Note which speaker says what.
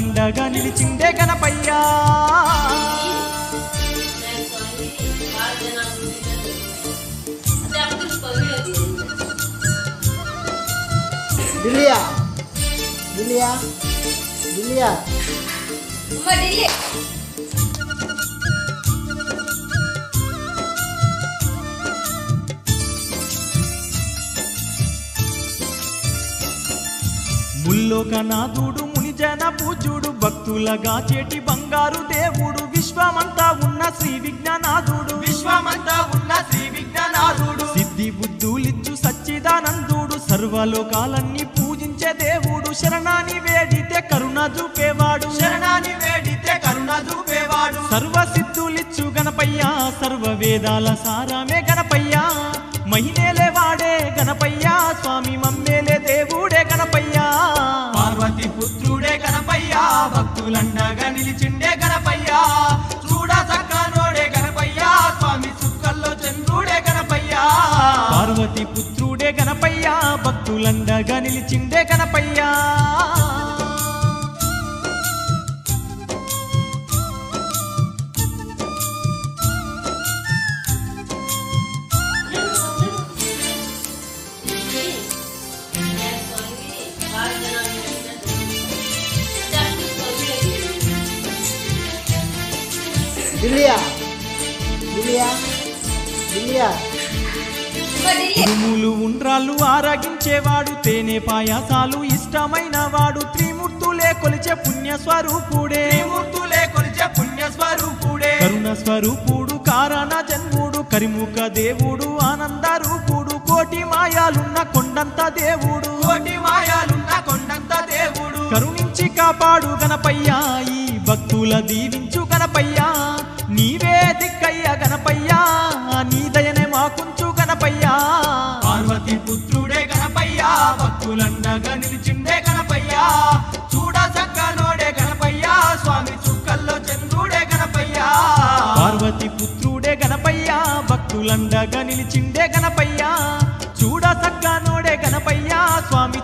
Speaker 1: భక్తులండగా నిలిచిండే గణపయ్యా
Speaker 2: दिलिया दिलिया दिलिया
Speaker 3: अम्मा दिलिया
Speaker 1: ముల్లోకనాథుడు మునిజన పూజుడు భక్తులగా చేటి బంగారు దేవుడు విశ్వమంతా ఉన్న శ్రీ విజ్ఞానాథుడు సిద్ధి బుద్ధులిచ్చు సచ్చిదానందుడు సర్వలోకాలన్నీ పూజించే దేవుడు శరణాని వేడితే కరుణ చూపేవాడు సర్వసిద్ధులిచ్చు గణపయ్యా సర్వ వేదాల సారమే గణపయ్యా మహిమేలే వాడే గణపయ్యా స్వామి మమ్మేలే దేవుడే గణపయ్యా
Speaker 4: పార్వతి పుత్రుడే గణపయ్యా భక్తులండగా నిలిచిండే గణపయ్యా చూడ చక్కనోడే గణపయ్యా స్వామి చుక్కల్లో చంద్రుడే గణపయ్యా
Speaker 1: పార్వతి పుత్రుడే గణపయ్యా భక్తులండగా నిలిచిండే గణపయ్యా
Speaker 2: दिलिया दिलिया दिलिया
Speaker 3: अम्मा दिलिया
Speaker 1: ఉరుములు ఉండ్రాళ్ళు ఆరగించేవాడు తేనె పాయాసాలు ఇష్టమైన వాడు త్రిమూర్తులే కొలిచే పుణ్య స్వరూపుడే కరుణ స్వరూపుడు కారణ జన్ముడు కరిముఖ దేవుడు ఆనంద రూపుడు కోటి మాయాలున్న కొండంత దేవుడు కరుణించి కాపాడు గణపయ్యా ఈ భక్తుల దీవించు గణపయ్యా నీవే దిక్కయ్యా గణపయ్యా నీ దయనే మాకుంచు గణపయ్యా
Speaker 4: పార్వతి పుత్రుడే గణపయ్యా భక్తులండగా నిలిచిండే గణపయ్యా చూడ చక్కనోడే గణపయ్యా స్వామి చుక్కల్లో చంద్రుడే గణపయ్యా
Speaker 1: పార్వతి పుత్రుడే గణపయ్యా భక్తులండగా నిలిచిండే గణపయ్యా చూడ సక్కనోడే గణపయ్యా స్వామి